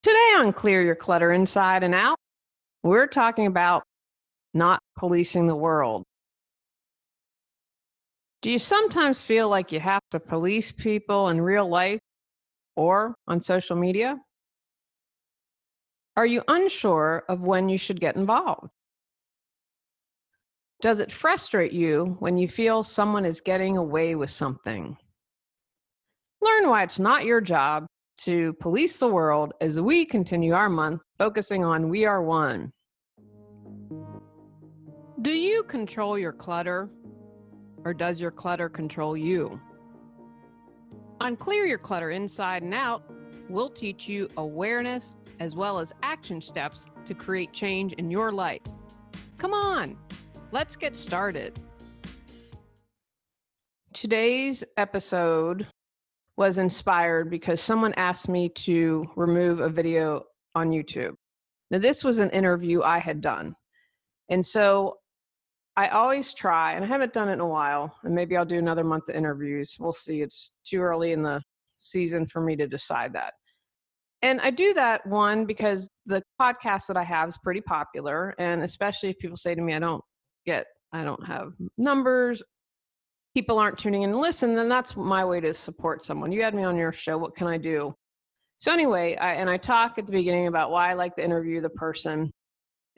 Today on Clear Your Clutter Inside and Out, we're talking about not policing the world. Do you sometimes feel like you have to police people in real life or on social media? Are you unsure of when you should get involved? Does it frustrate you when you feel someone is getting away with something? Learn why it's not your job to police the world as we continue our month focusing on We Are One. Do you control your clutter, or does your clutter control you? On Clear Your Clutter Inside and Out, we'll teach you awareness as well as action steps to create change in your life. Come on, let's get started. Today's episode was inspired because someone asked me to remove a video on YouTube. Now, this was an interview I had done. And so I always try, and I haven't done it in a while, and maybe I'll do another month of interviews. We'll see. It's too early in the season for me to decide that. And I do that, one, because the podcast that I have is pretty popular. And especially if people say to me, I don't have numbers, people aren't tuning in to listen, then that's my way to support someone. You had me on your show, what can I do? So anyway, I talk at the beginning about why I like to interview the person.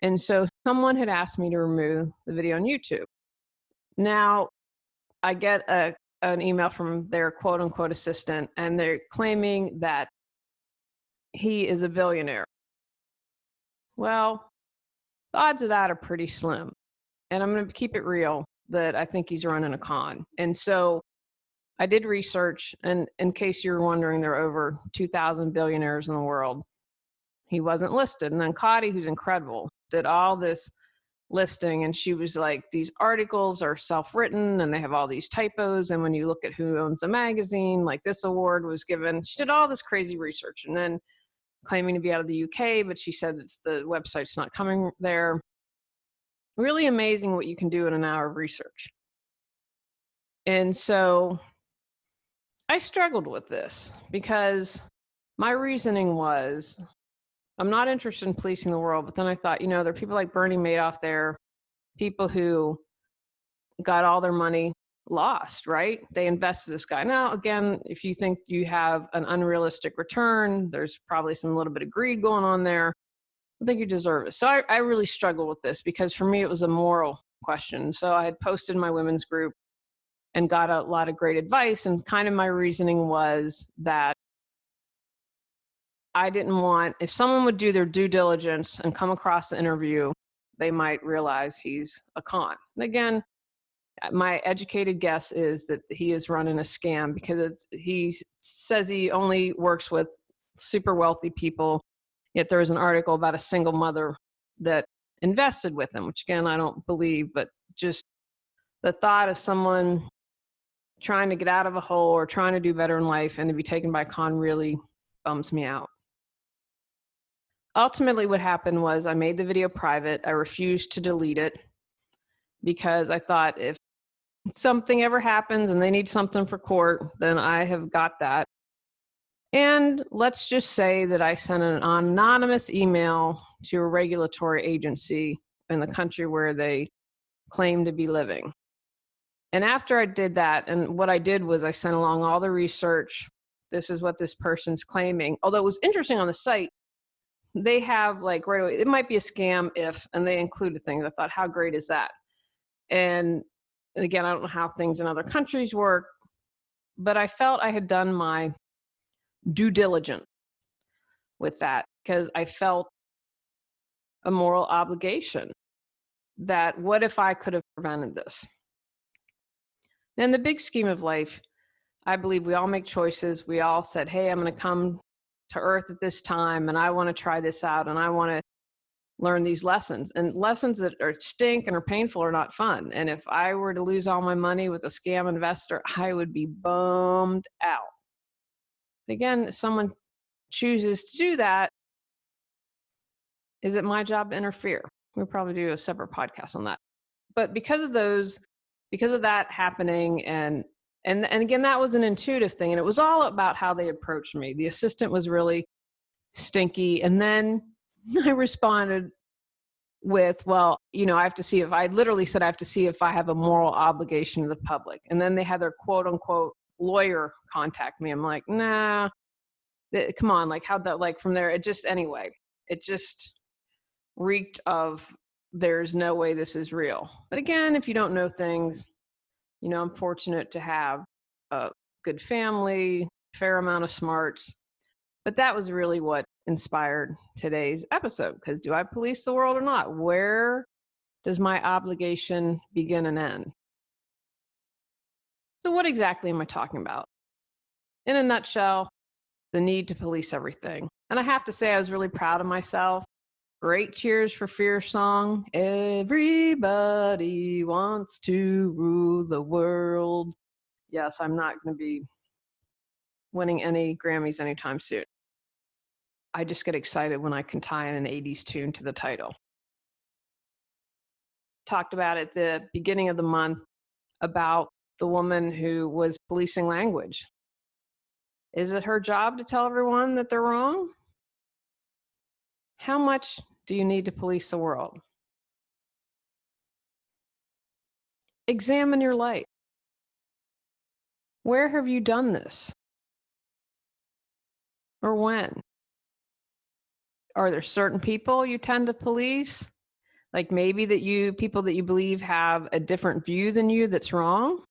And so someone had asked me to remove the video on YouTube. Now, I get an email from their quote unquote assistant, and they're claiming that he is a billionaire. Well, the odds of that are pretty slim. And I'm going to keep it real that I think he's running a con. And so I did research, and in case you're wondering, there are over 2,000 billionaires in the world. He wasn't listed. And then Cotty, who's incredible, did all this listing, and she was like, these articles are self-written and they have all these typos, and when you look at who owns the magazine, like this award was given. She did all this crazy research, and then claiming to be out of the UK, but she said the website's not coming there. Really amazing what you can do in an hour of research. And so I struggled with this because my reasoning was, I'm not interested in policing the world, but then I thought, there are people like Bernie Madoff there, people who got all their money lost, right? They invested this guy. Now, again, if you think you have an unrealistic return, there's probably some little bit of greed going on there. I think you deserve it. So I really struggle with this because for me, it was a moral question. So I had posted in my women's group and got a lot of great advice. And kind of my reasoning was that I didn't want, if someone would do their due diligence and come across the interview, they might realize he's a con. And again, my educated guess is that he is running a scam because he says he only works with super wealthy people. Yet there was an article about a single mother that invested with him, which again, I don't believe, but just the thought of someone trying to get out of a hole or trying to do better in life and to be taken by a con really bums me out. Ultimately, what happened was I made the video private. I refused to delete it because I thought if something ever happens and they need something for court, then I have got that. And let's just say that I sent an anonymous email to a regulatory agency in the country where they claim to be living. And after I did that, and what I did was I sent along all the research. This is what this person's claiming. Although it was interesting on the site, they have like right away, it might be a scam if, and they included things. I thought, how great is that? And again, I don't know how things in other countries work, but I felt I had done my due diligence with that because I felt a moral obligation that what if I could have prevented this? In the big scheme of life, I believe we all make choices. We all said, hey, I'm going to come to Earth at this time and I want to try this out and I want to learn these lessons. And lessons that are stink and are painful are not fun. And if I were to lose all my money with a scam investor, I would be bummed out. Again, if someone chooses to do that, is it my job to interfere? We'll probably do a separate podcast on that. But because of that happening, and again, that was an intuitive thing, and it was all about how they approached me. The assistant was really stinky. And then I responded with, well, I have to see if I literally said, I have to see if I have a moral obligation to the public. And then they had their quote unquote lawyer contact me. I'm like, nah, come on. Like how'd that, like from there, it just reeked of, there's no way this is real. But again, if you don't know things, I'm fortunate to have a good family, fair amount of smarts. But that was really what inspired today's episode, because do I police the world or not? Where does my obligation begin and end? So what exactly am I talking about? In a nutshell, the need to police everything. And I have to say, I was really proud of myself. Great Cheers for Fear song. Everybody wants to rule the world. Yes, I'm not going to be winning any Grammys anytime soon. I just get excited when I can tie in an 80s tune to the title. Talked about at the beginning of the month about the woman who was policing language. Is it her job to tell everyone that they're wrong? How much do you need to police the world? Examine your life. Where have you done this? Or when? Are there certain people you tend to police? Like maybe people that you believe have a different view than you that's wrong?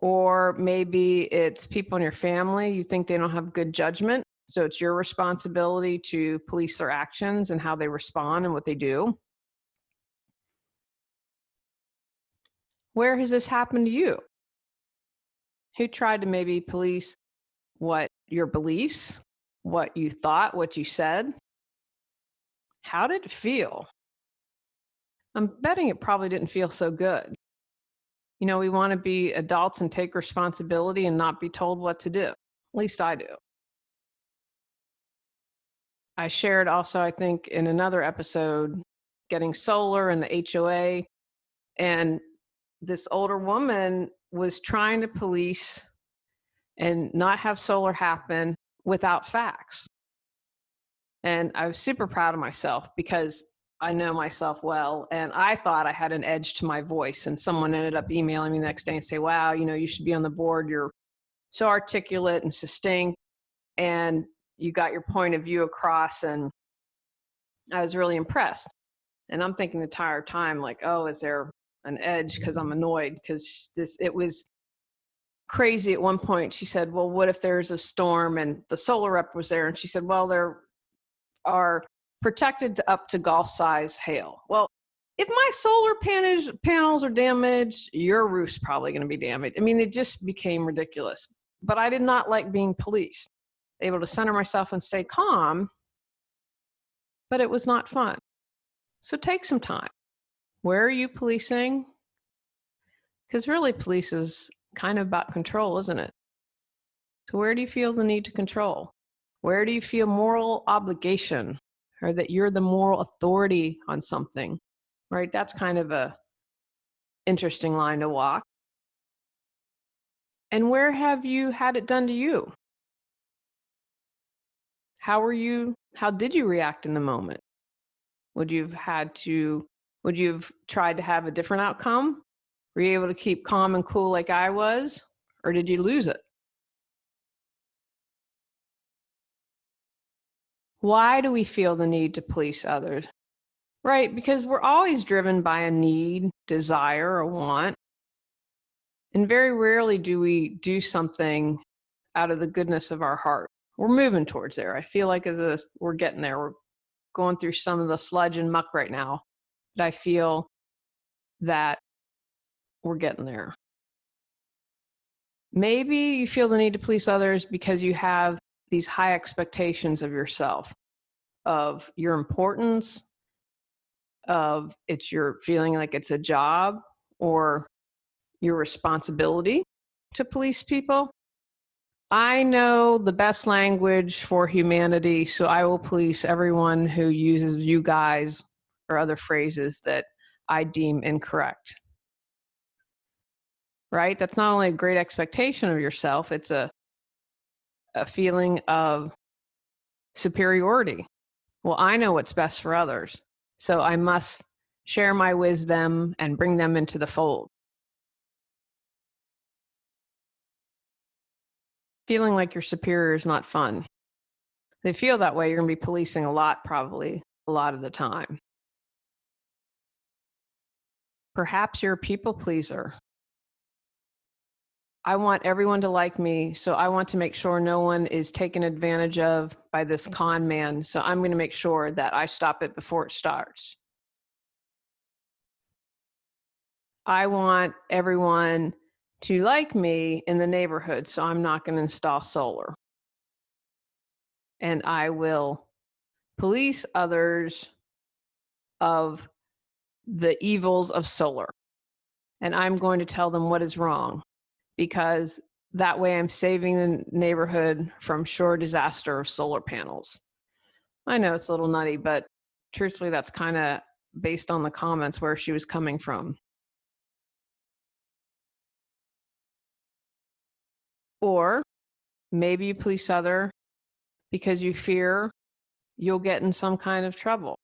Or maybe it's people in your family, you think they don't have good judgment, so it's your responsibility to police their actions and how they respond and what they do. Where has this happened to you? Who tried to maybe police what your beliefs, what you thought, what you said? How did it feel? I'm betting it probably didn't feel so good. We want to be adults and take responsibility and not be told what to do. At least I do. I shared also, I think, in another episode, getting solar and the HOA. And this older woman was trying to police and not have solar happen without facts. And I was super proud of myself because I know myself well. And I thought I had an edge to my voice. And someone ended up emailing me the next day and say, wow, you should be on the board. You're so articulate and succinct, and you got your point of view across. And I was really impressed. And I'm thinking the entire time, like, oh, is there an edge? Because I'm annoyed because it was crazy. At one point, she said, well, what if there's a storm? And the solar rep was there. And she said, well, there are protected up to golf size hail. Well, if my solar panels are damaged, your roof's probably going to be damaged. I mean, it just became ridiculous. But I did not like being policed. Able to center myself and stay calm, but it was not fun. So take some time. Where are you policing? Because really, police is kind of about control, isn't it? So where do you feel the need to control? Where do you feel moral obligation, or that you're the moral authority on something, right? That's kind of a interesting line to walk. And where have you had it done to you? How did you react in the moment? Would you have tried to have a different outcome? Were you able to keep calm and cool like I was? Or did you lose it? Why do we feel the need to police others? Right, because we're always driven by a need, desire, or want. And very rarely do we do something out of the goodness of our heart. We're moving towards there. I feel like we're getting there. We're going through some of the sludge and muck right now. But I feel that we're getting there. Maybe you feel the need to please others because you have these high expectations of yourself, of your importance, of you're feeling like it's a job or your responsibility to police people. I know the best language for humanity, so I will police everyone who uses you guys or other phrases that I deem incorrect. Right? That's not only a great expectation of yourself, it's a a feeling of superiority. Well, I know what's best for others, so I must share my wisdom and bring them into the fold. Feeling like you're superior is not fun. They feel that way, you're going to be policing a lot, probably a lot of the time. Perhaps you're a people pleaser. I want everyone to like me, so I want to make sure no one is taken advantage of by this con man. So I'm going to make sure that I stop it before it starts. I want everyone to like me in the neighborhood, so I'm not going to install solar. And I will police others of the evils of solar. And I'm going to tell them what is wrong, because that way I'm saving the neighborhood from sure disaster of solar panels. I know it's a little nutty, but truthfully, that's kind of based on the comments where she was coming from. Or maybe you police other because you fear you'll get in some kind of trouble.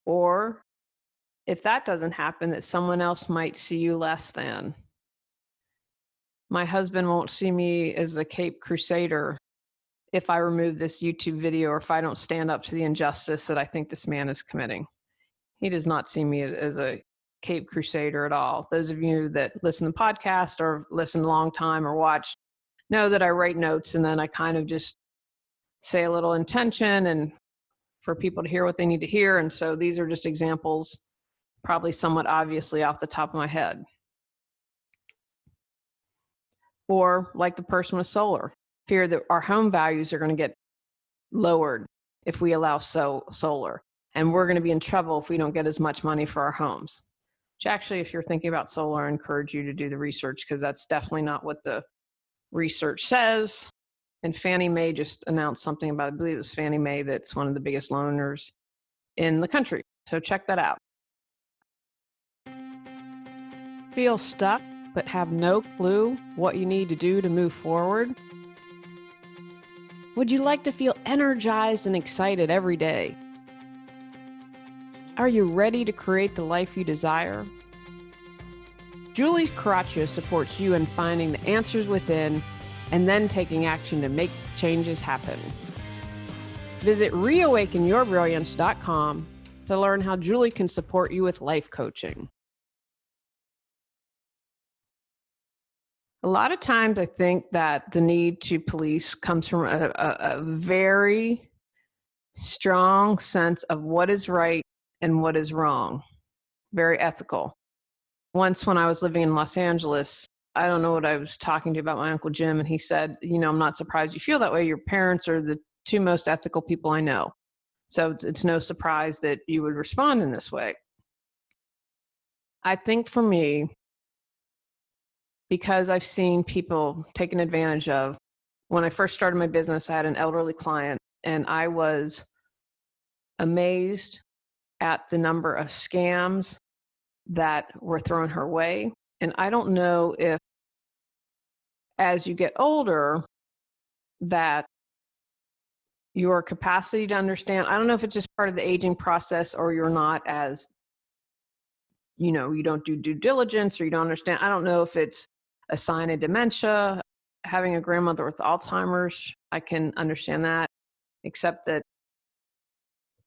Or if that doesn't happen, that someone else might see you less than. My husband won't see me as a Cape Crusader if I remove this YouTube video or if I don't stand up to the injustice that I think this man is committing. He does not see me as a Cape Crusader at all. Those of you that listen to the podcast or listen a long time or watch know that I write notes and then I kind of just say a little intention and for people to hear what they need to hear. And so these are just examples, probably somewhat obviously off the top of my head. Or like the person with solar, fear that our home values are going to get lowered if we allow solar. And we're going to be in trouble if we don't get as much money for our homes. Which actually, if you're thinking about solar, I encourage you to do the research, because that's definitely not what the research says. And Fannie Mae just announced something about, I believe it was Fannie Mae, that's one of the biggest loaners in the country. So check that out. Feel stuck, but have no clue what you need to do to move forward? Would you like to feel energized and excited every day? Are you ready to create the life you desire? Julie Coraccio supports you in finding the answers within and then taking action to make changes happen. Visit reawakenyourbrilliance.com to learn how Julie can support you with life coaching. A lot of times I think that the need to police comes from a very strong sense of what is right and what is wrong. Very ethical. Once when I was living in Los Angeles, I don't know what I was talking to about my Uncle Jim, and he said, I'm not surprised you feel that way. Your parents are the two most ethical people I know. So it's no surprise that you would respond in this way. I think for me, because I've seen people taken advantage of, when I first started my business, I had an elderly client, and I was amazed at the number of scams that were thrown her way. And I don't know if, as you get older, that your capacity to understand, I don't know if it's just part of the aging process or you're not as, you don't do due diligence or you don't understand. I don't know if it's a sign of dementia, having a grandmother with Alzheimer's. I can understand that, except that,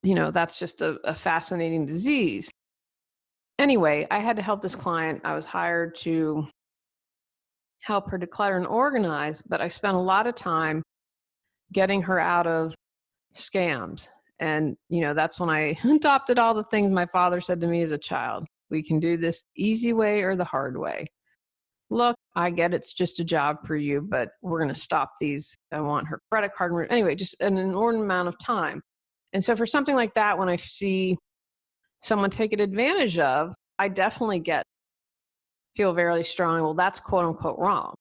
that's just a fascinating disease. Anyway, I had to help this client. I was hired to help her declutter and organize, but I spent a lot of time getting her out of scams. And, that's when I adopted all the things my father said to me as a child. We can do this easy way or the hard way. Look, I get it's just a job for you, but we're going to stop these. I want her credit card. Anyway, just an inordinate amount of time. And so for something like that, when I see someone taken advantage of, I definitely feel very strong. Well, that's quote unquote wrong.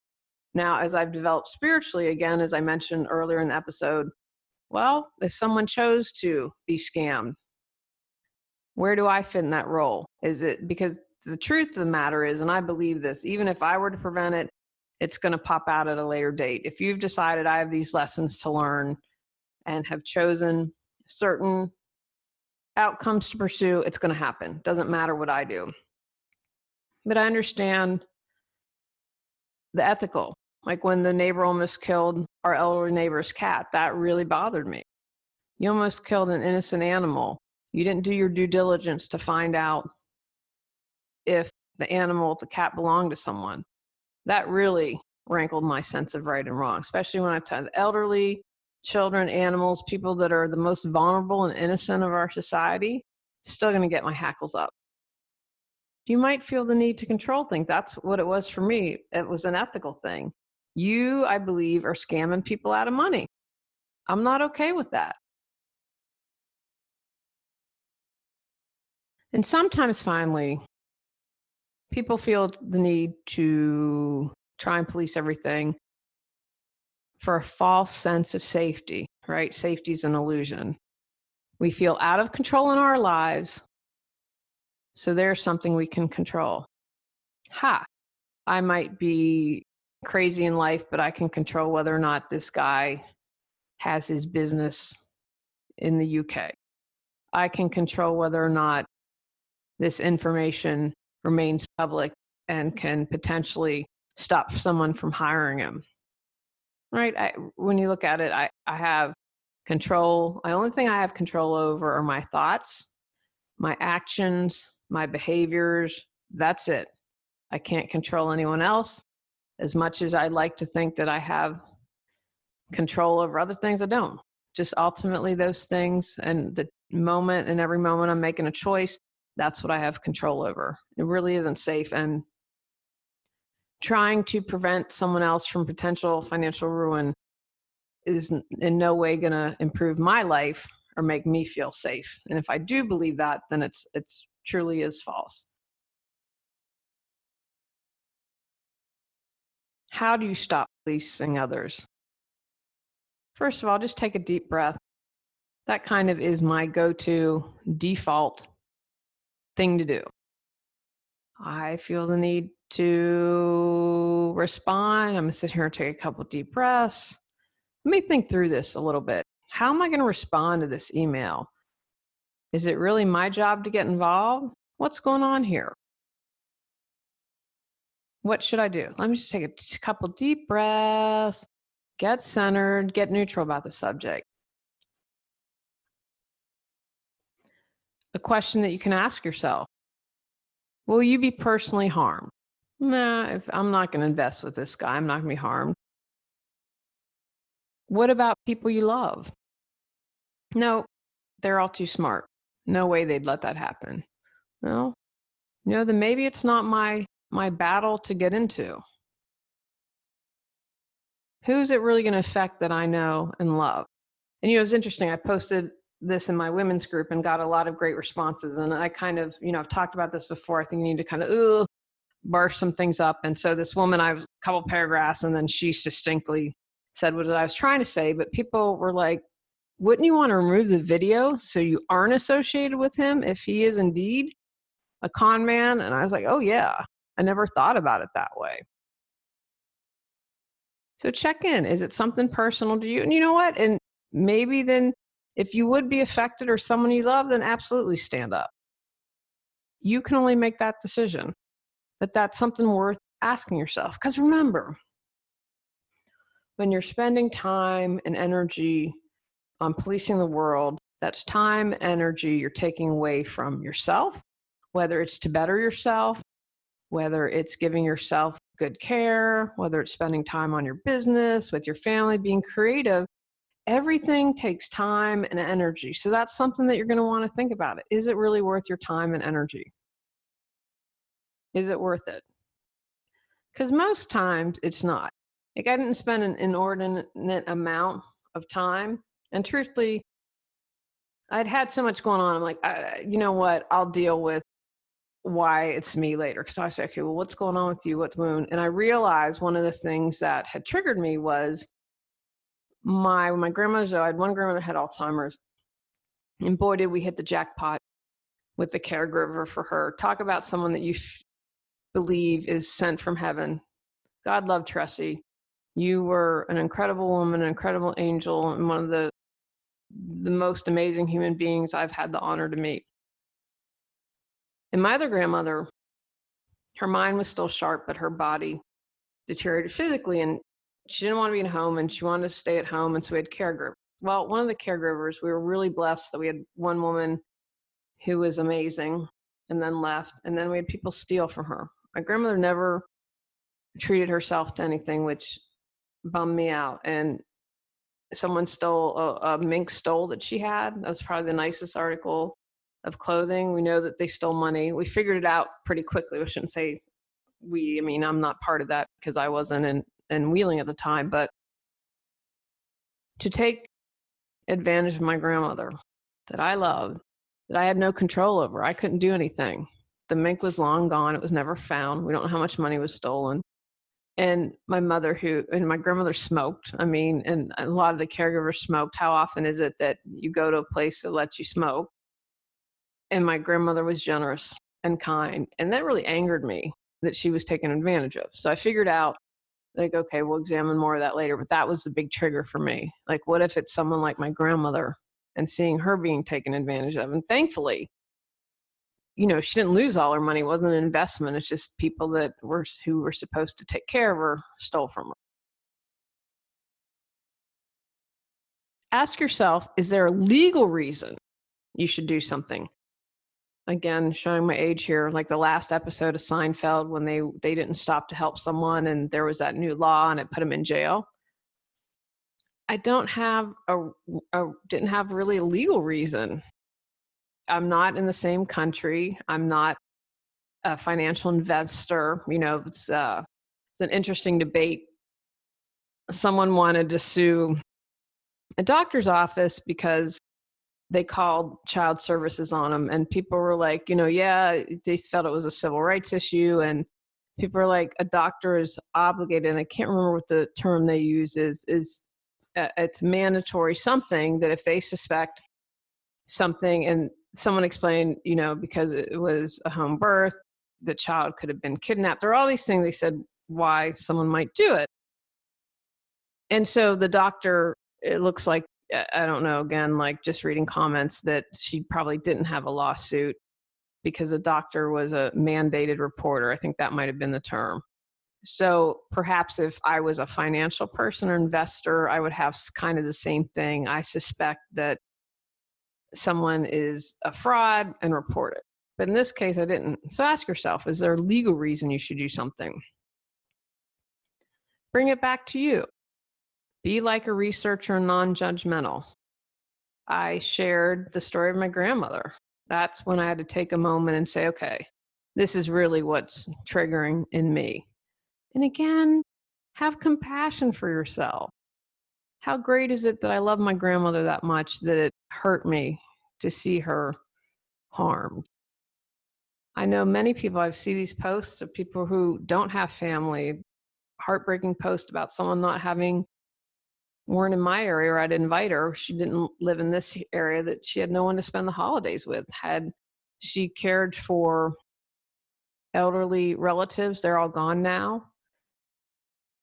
Now, as I've developed spiritually, again, as I mentioned earlier in the episode, well, if someone chose to be scammed, where do I fit in that role? Is it because the truth of the matter is, and I believe this, even if I were to prevent it, it's going to pop out at a later date. If you've decided I have these lessons to learn and have chosen certain outcomes to pursue, it's going to happen. Doesn't matter what I do. But I understand the ethical. Like when the neighbor almost killed our elderly neighbor's cat, that really bothered me. You almost killed an innocent animal. You didn't do your due diligence to find out if the animal, the cat, belonged to someone. That really rankled my sense of right and wrong, especially when I tell the elderly, children, animals, people that are the most vulnerable and innocent of our society, still going to get my hackles up. You might feel the need to control things. That's what it was for me. It was an ethical thing. You, I believe, are scamming people out of money. I'm not okay with that. And sometimes, finally, people feel the need to try and police everything for a false sense of safety, right? Safety is an illusion. We feel out of control in our lives, so there's something we can control. I might be crazy in life, but I can control whether or not this guy has his business in the UK. I can control whether or not this information remains public and can potentially stop someone from hiring him. Right? When you look at it, I have control. The only thing I have control over are my thoughts, my actions, my behaviors. That's it. I can't control anyone else. As much as I'd like to think that I have control over other things, I don't. Just ultimately those things, and the moment and every moment I'm making a choice, that's what I have control over. It really isn't safe. And trying to prevent someone else from potential financial ruin is in no way going to improve my life or make me feel safe. And if I do believe that, then it's truly is false. How do you stop policing others? First of all, just take a deep breath. That kind of is my go-to default thing to do. I feel the need to respond. I'm going to sit here and take a couple deep breaths. Let me think through this a little bit. How am I going to respond to this email? Is it really my job to get involved? What's going on here? What should I do? Let me just take a couple deep breaths, get centered, get neutral about the subject. A question that you can ask yourself: will you be personally harmed? Nah, if I'm not going to invest with this guy, I'm not going to be harmed. What about people you love? No, they're all too smart. No way they'd let that happen. Well, then maybe it's not my battle to get into. Who's it really going to affect that I know and love? And it was interesting. I posted this in my women's group and got a lot of great responses. And I kind of, I've talked about this before. I think you need to kind of burst some things up. And so this woman, I was a couple paragraphs, and then she succinctly said what I was trying to say. But people were like, wouldn't you want to remove the video so you aren't associated with him if he is indeed a con man? And I was like, oh yeah, I never thought about it that way. So check in. Is it something personal to you? And you know what? And maybe then if you would be affected or someone you love, then absolutely stand up. You can only make that decision. But that's something worth asking yourself. Because remember, when you're spending time and energy on policing the world, that's time, energy you're taking away from yourself, whether it's to better yourself, whether it's giving yourself good care, whether it's spending time on your business, with your family, being creative. Everything takes time and energy. So that's something that you're going to want to think about. Is it really worth your time and energy? Is it worth it? Because most times it's not. Like, I didn't spend an inordinate amount of time. And truthfully, I'd had so much going on. I'm like, you know what? I'll deal with why it's me later. Because I said, okay, well, what's going on with you? What's wound? And I realized one of the things that had triggered me was my grandmother. I had one grandmother that had Alzheimer's. And boy, did we hit the jackpot with the caregiver for her. Talk about someone that you believe is sent from heaven. God love Tressie. You were an incredible woman, an incredible angel, and one of the most amazing human beings I've had the honor to meet. And my other grandmother, her mind was still sharp, but her body deteriorated physically, and she didn't want to be in home, and she wanted to stay at home, and so we had caregivers. Well, one of the caregivers, we were really blessed that we had one woman who was amazing and then left, and then we had people steal from her. My grandmother never treated herself to anything, which bummed me out. And someone stole a mink stole that she had. That was probably the nicest article of clothing. We know that they stole money. We figured it out pretty quickly. We shouldn't say we. I mean, I'm not part of that because I wasn't in Wheeling at the time. But to take advantage of my grandmother that I loved, that I had no control over, I couldn't do anything. The mink was long gone. It was never found. We don't know how much money was stolen. And my grandmother smoked. I mean, and a lot of the caregivers smoked. How often is it that you go to a place that lets you smoke? And my grandmother was generous and kind. And that really angered me that she was taken advantage of. So I figured out, like, okay, we'll examine more of that later. But that was the big trigger for me. Like, what if it's someone like my grandmother and seeing her being taken advantage of? And thankfully, she didn't lose all her money. It wasn't an investment. It's just people who were supposed to take care of her stole from her. Ask yourself, is there a legal reason you should do something? Again, showing my age here, like the last episode of Seinfeld when they didn't stop to help someone and there was that new law and it put them in jail. I didn't have really a legal reason. I'm not in the same country. I'm not a financial investor. It's an interesting debate. Someone wanted to sue a doctor's office because they called child services on them, and people were like, yeah, they felt it was a civil rights issue, and people are like, a doctor is obligated, and I can't remember what the term they use is it's mandatory something that if they suspect something, and someone explained, because it was a home birth, the child could have been kidnapped. There are all these things they said why someone might do it. And so the doctor, it looks like, I don't know, again, like just reading comments, that she probably didn't have a lawsuit because the doctor was a mandated reporter. I think that might have been the term. So perhaps if I was a financial person or investor, I would have kind of the same thing. I suspect that someone is a fraud and report it. But in this case, I didn't. So ask yourself, is there a legal reason you should do something? Bring it back to you. Be like a researcher, non-judgmental. I shared the story of my grandmother. That's when I had to take a moment and say, okay, this is really what's triggering in me. And again, have compassion for yourself. How great is it that I love my grandmother that much that it hurt me to see her harmed? I know many people, I've seen these posts of people who don't have family, heartbreaking post about someone not having, weren't in my area, or I'd invite her. She didn't live in this area, that she had no one to spend the holidays with. Had she cared for elderly relatives, they're all gone now,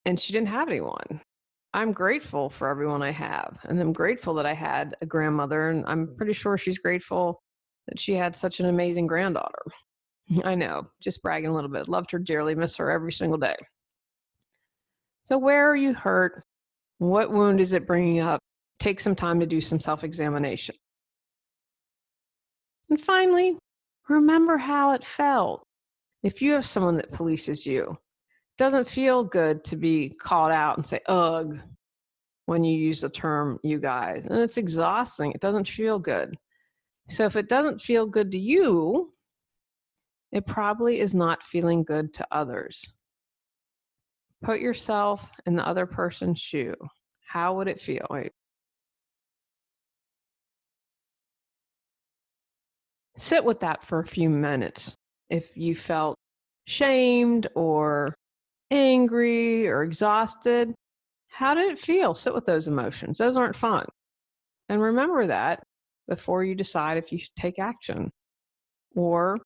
and she didn't have anyone. I'm grateful for everyone I have, and I'm grateful that I had a grandmother, and I'm pretty sure she's grateful that she had such an amazing granddaughter. I know, just bragging a little bit. Loved her dearly, miss her every single day. So where are you hurt? What wound is it bringing up? Take some time to do some self-examination. And finally, remember how it felt. If you have someone that polices you, it doesn't feel good to be called out and say, ugh, when you use the term you guys. And it's exhausting. It doesn't feel good. So if it doesn't feel good to you, it probably is not feeling good to others. Put yourself in the other person's shoe. How would it feel? Sit with that for a few minutes. If you felt shamed or angry or exhausted, how did it feel? Sit with those emotions. Those aren't fun. And remember that before you decide if you should take action, or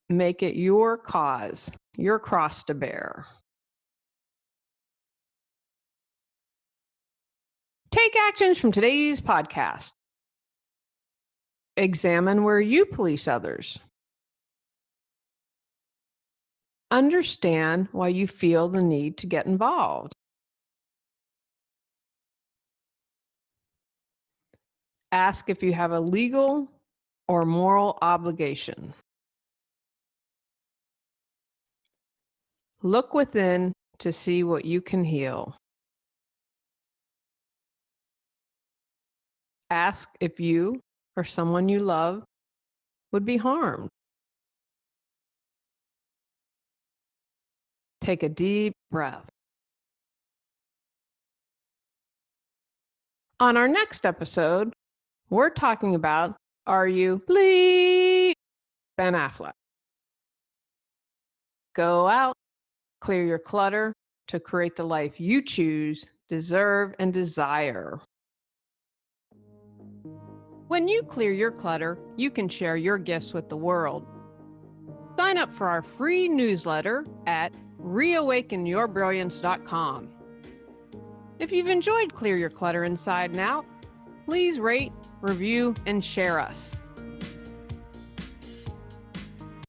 make it your cause, your cross to bear. Take actions from today's podcast. Examine where you police others. Understand why you feel the need to get involved. Ask if you have a legal or moral obligation. Look within to see what you can heal. Ask if you or someone you love would be harmed. Take a deep breath. On our next episode, we're talking about, are you bleep Ben Affleck? Go out, clear your clutter to create the life you choose, deserve, and desire. When you clear your clutter, you can share your gifts with the world. Sign up for our free newsletter at reawakenyourbrilliance.com. If you've enjoyed Clear Your Clutter Inside and Out, please rate, review, and share us.